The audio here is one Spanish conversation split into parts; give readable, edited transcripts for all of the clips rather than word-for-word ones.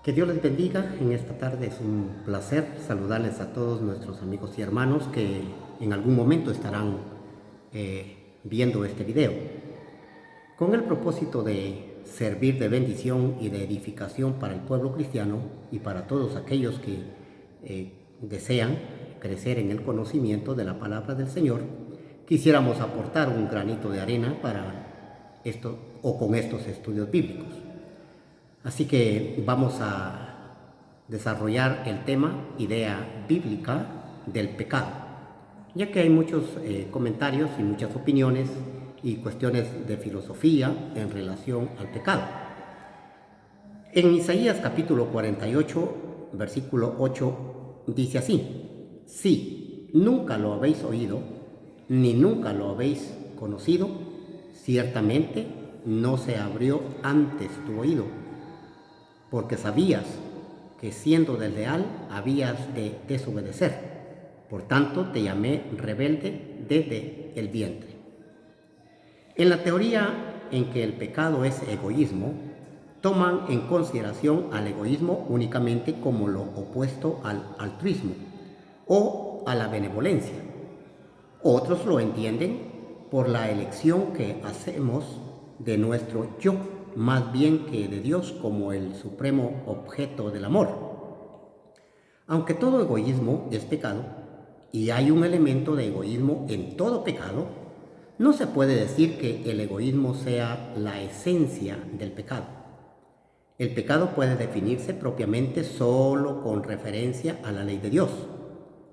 Que Dios les bendiga. En esta tarde es un placer saludarles a todos nuestros amigos y hermanos que en algún momento estarán viendo este video. Con el propósito de servir de bendición y de edificación para el pueblo cristiano y para todos aquellos que desean crecer en el conocimiento de la palabra del Señor, quisiéramos aportar un granito de arena para esto o con estos estudios bíblicos. Así que vamos a desarrollar el tema idea bíblica del pecado, ya que hay muchos comentarios y muchas opiniones y cuestiones de filosofía en relación al pecado. En Isaías capítulo 48, versículo 8, dice así: sí, nunca lo habéis oído, ni nunca lo habéis conocido, ciertamente no se abrió antes tu oído, porque sabías que siendo desleal habías de desobedecer. Por tanto, te llamé rebelde desde el vientre. En la teoría en que el pecado es egoísmo, toman en consideración al egoísmo únicamente como lo opuesto al altruismo o a la benevolencia. Otros lo entienden por la elección que hacemos de nuestro yo, más bien que de Dios como el supremo objeto del amor. Aunque todo egoísmo es pecado, y hay un elemento de egoísmo en todo pecado, no se puede decir que el egoísmo sea la esencia del pecado. El pecado puede definirse propiamente solo con referencia a la ley de Dios,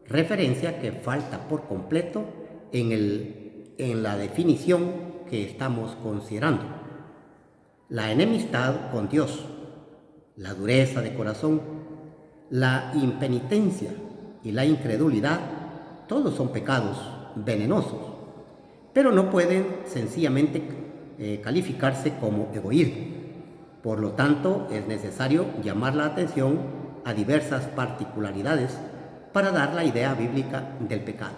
referencia que falta por completo en la definición que estamos considerando. La enemistad con Dios, la dureza de corazón, la impenitencia y la incredulidad, todos son pecados venenosos, pero no pueden sencillamente calificarse como egoísmo. Por lo tanto, es necesario llamar la atención a diversas particularidades para dar la idea bíblica del pecado.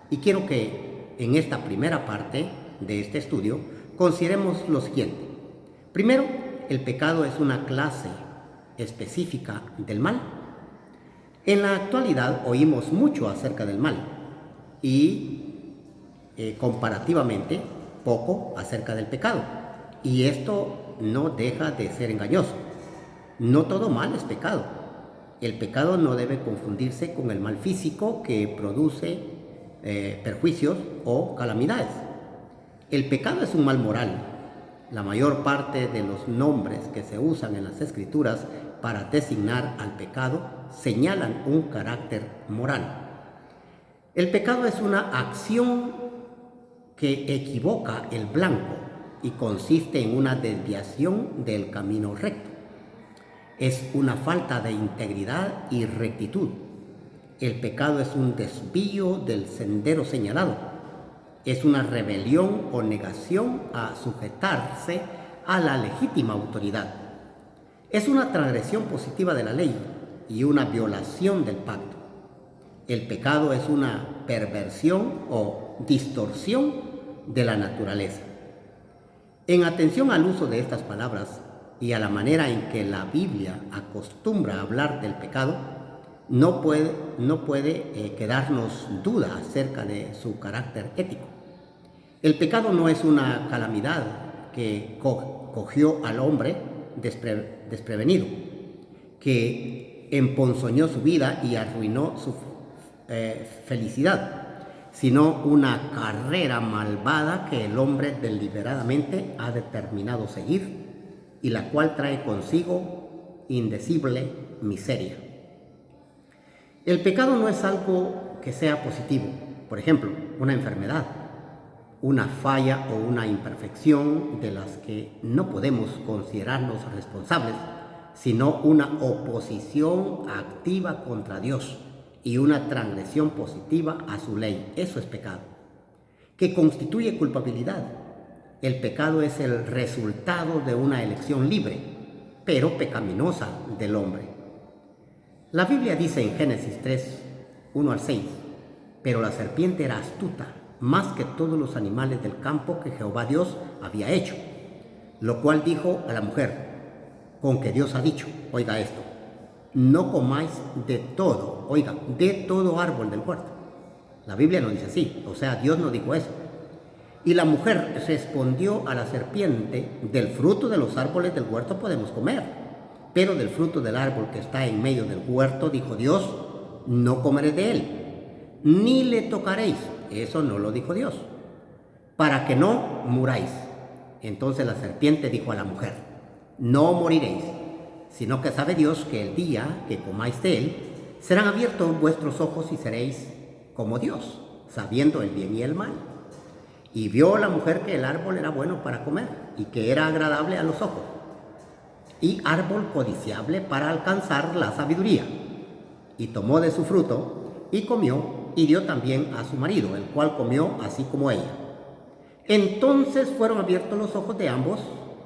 Y quiero que en esta primera parte de este estudio consideremos lo siguiente. Primero, el pecado es una clase específica del mal. En la actualidad oímos mucho acerca del mal y comparativamente poco acerca del pecado. Y esto no deja de ser engañoso. No todo mal es pecado. El pecado no debe confundirse con el mal físico que produce perjuicios o calamidades. El pecado es un mal moral. La mayor parte de los nombres que se usan en las Escrituras para designar al pecado señalan un carácter moral. El pecado es una acción que equivoca el blanco y consiste en una desviación del camino recto. Es una falta de integridad y rectitud. El pecado es un desvío del sendero señalado. Es una rebelión o negación a sujetarse a la legítima autoridad. Es una transgresión positiva de la ley y una violación del pacto. El pecado es una perversión o distorsión de la naturaleza. En atención al uso de estas palabras y a la manera en que la Biblia acostumbra a hablar del pecado, no puede quedarnos duda acerca de su carácter ético. El pecado no es una calamidad que cogió al hombre desprevenido, que emponzoñó su vida y arruinó su felicidad, sino una carrera malvada que el hombre deliberadamente ha determinado seguir y la cual trae consigo indecible miseria. El pecado no es algo que sea positivo, por ejemplo, una enfermedad, una falla o una imperfección de las que no podemos considerarnos responsables, sino una oposición activa contra Dios y una transgresión positiva a su ley. Eso es pecado, que constituye culpabilidad. El pecado es el resultado de una elección libre, pero pecaminosa del hombre. La Biblia dice en Génesis 3, 1 al 6, pero la serpiente era astuta, más que todos los animales del campo que Jehová Dios había hecho, lo cual dijo a la mujer, con que Dios ha dicho, oiga esto, no comáis de todo, oiga, de todo árbol del huerto. La Biblia no dice así, o sea, Dios no dijo eso. Y la mujer respondió a la serpiente, del fruto de los árboles del huerto podemos comer, pero del fruto del árbol que está en medio del huerto, dijo Dios, no comeréis de él, ni le tocaréis. Eso no lo dijo Dios, para que no muráis. Entonces la serpiente dijo a la mujer, no moriréis, sino que sabe Dios que el día que comáis de él, serán abiertos vuestros ojos y seréis como Dios, sabiendo el bien y el mal. Y vio la mujer que el árbol era bueno para comer y que era agradable a los ojos, y árbol codiciable para alcanzar la sabiduría. Y tomó de su fruto y comió, y dio también a su marido, el cual comió así como ella. Entonces fueron abiertos los ojos de ambos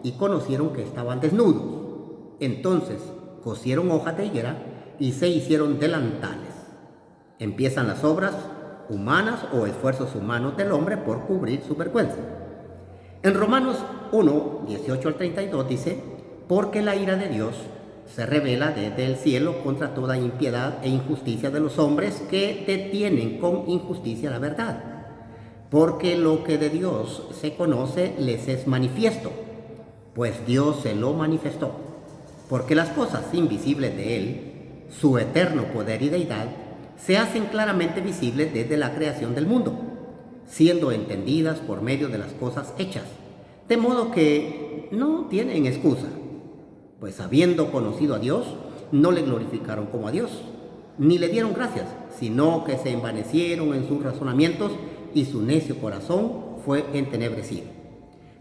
y conocieron que estaban desnudos. Entonces cosieron hojas de higuera y se hicieron delantales. Empiezan las obras humanas o esfuerzos humanos del hombre por cubrir su vergüenza. En Romanos 1, 18 al 32 dice, porque la ira de Dios se revela desde el cielo contra toda impiedad e injusticia de los hombres que detienen con injusticia la verdad. Porque lo que de Dios se conoce les es manifiesto, pues Dios se lo manifestó. Porque las cosas invisibles de Él, su eterno poder y deidad, se hacen claramente visibles desde la creación del mundo, siendo entendidas por medio de las cosas hechas, de modo que no tienen excusa, pues habiendo conocido a Dios, no le glorificaron como a Dios, ni le dieron gracias, sino que se envanecieron en sus razonamientos y su necio corazón fue entenebrecido.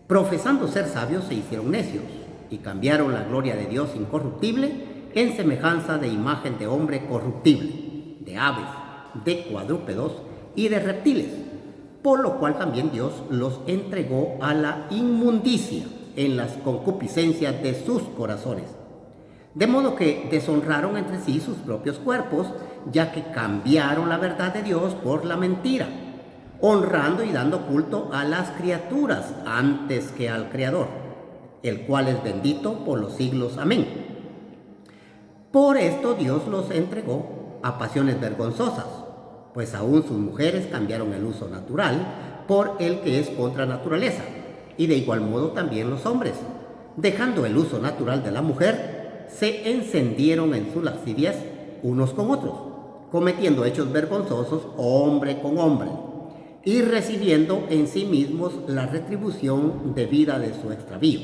Profesando ser sabios, se hicieron necios y cambiaron la gloria de Dios incorruptible en semejanza de imagen de hombre corruptible, de aves, de cuadrúpedos y de reptiles, por lo cual también Dios los entregó a la inmundicia en las concupiscencias de sus corazones, de modo que deshonraron entre sí sus propios cuerpos, ya que cambiaron la verdad de Dios por la mentira, honrando y dando culto a las criaturas antes que al Creador, el cual es bendito por los siglos. Amén. Por esto Dios los entregó a pasiones vergonzosas, pues aún sus mujeres cambiaron el uso natural por el que es contra naturaleza, y de igual modo también los hombres, dejando el uso natural de la mujer, se encendieron en sus lascivias unos con otros, cometiendo hechos vergonzosos hombre con hombre, y recibiendo en sí mismos la retribución debida de su extravío.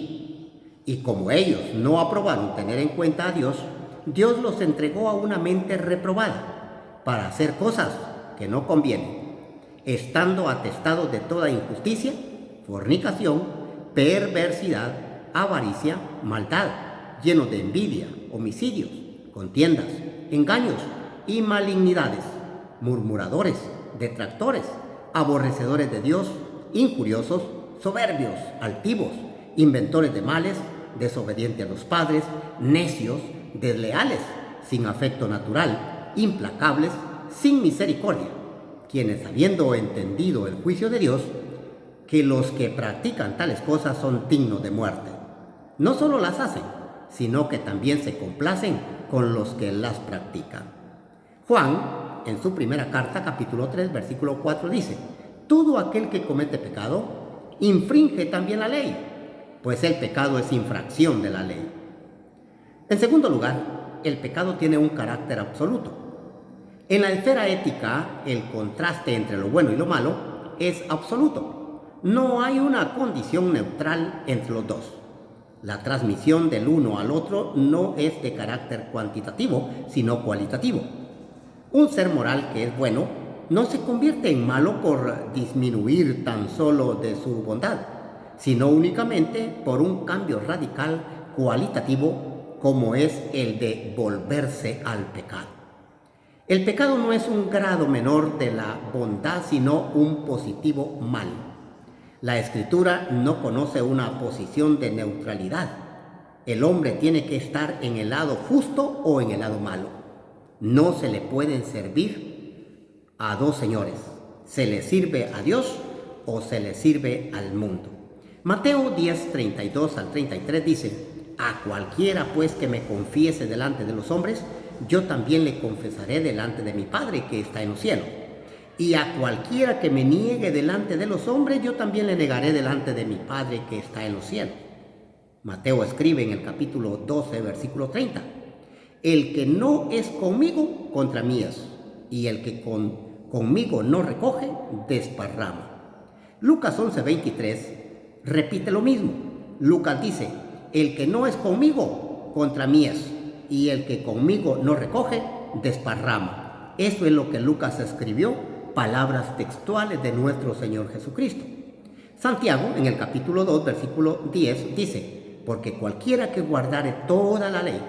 Y como ellos no aprobaron tener en cuenta a Dios, Dios los entregó a una mente reprobada para hacer cosas que no convienen, estando atestados de toda injusticia, fornicación, perversidad, avaricia, maldad, llenos de envidia, homicidios, contiendas, engaños y malignidades, murmuradores, detractores, aborrecedores de Dios, injuriosos, soberbios, altivos, inventores de males, desobedientes a los padres, necios, desleales, sin afecto natural, implacables, sin misericordia, quienes habiendo entendido el juicio de Dios, que los que practican tales cosas son dignos de muerte, no solo las hacen, sino que también se complacen con los que las practican. Juan, en su primera carta, capítulo 3, versículo 4, dice, todo aquel que comete pecado, infringe también la ley, pues el pecado es infracción de la ley. En segundo lugar, el pecado tiene un carácter absoluto. En la esfera ética, el contraste entre lo bueno y lo malo es absoluto. No hay una condición neutral entre los dos. La transmisión del uno al otro no es de carácter cuantitativo, sino cualitativo. Un ser moral que es bueno no se convierte en malo por disminuir tan solo de su bondad, sino únicamente por un cambio radical cualitativo como es el de volverse al pecado. El pecado no es un grado menor de la bondad, sino un positivo mal. La Escritura no conoce una posición de neutralidad. El hombre tiene que estar en el lado justo o en el lado malo. No se le pueden servir a dos señores. Se le sirve a Dios o se le sirve al mundo. Mateo 10, 32 al 33 dice, a cualquiera pues que me confiese delante de los hombres, yo también le confesaré delante de mi Padre que está en los cielos. Y a cualquiera que me niegue delante de los hombres, yo también le negaré delante de mi Padre que está en los cielos. Mateo escribe en el capítulo 12, versículo 30. El que no es conmigo, contra mí es, y el que conmigo no recoge, desparrama. Lucas 11, 23 repite lo mismo. Lucas dice, el que no es conmigo, contra mí es, y el que conmigo no recoge, desparrama. Eso es lo que Lucas escribió, palabras textuales de nuestro Señor Jesucristo. Santiago, en el capítulo 2, versículo 10, dice, porque cualquiera que guardare toda la ley,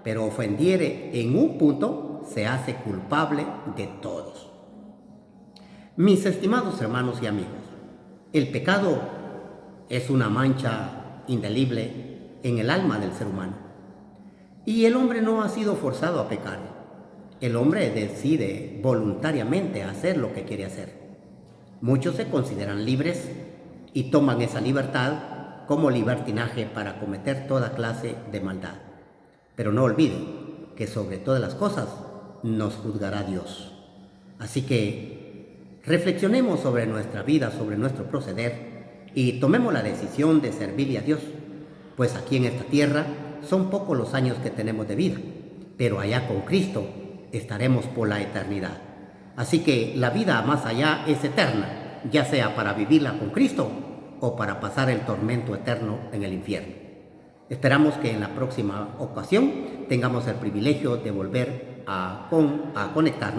pero ofendiere en un punto, se hace culpable de todos. Mis estimados hermanos y amigos, el pecado es una mancha indeleble en el alma del ser humano. Y el hombre no ha sido forzado a pecar. El hombre decide voluntariamente hacer lo que quiere hacer. Muchos se consideran libres y toman esa libertad como libertinaje para cometer toda clase de maldad. Pero no olviden que sobre todas las cosas nos juzgará Dios. Así que reflexionemos sobre nuestra vida, sobre nuestro proceder y tomemos la decisión de servirle a Dios, pues aquí en esta tierra son pocos los años que tenemos de vida, pero allá con Cristo estaremos por la eternidad. Así que la vida más allá es eterna, ya sea para vivirla con Cristo o para pasar el tormento eterno en el infierno. Esperamos que en la próxima ocasión tengamos el privilegio de volver a conectarnos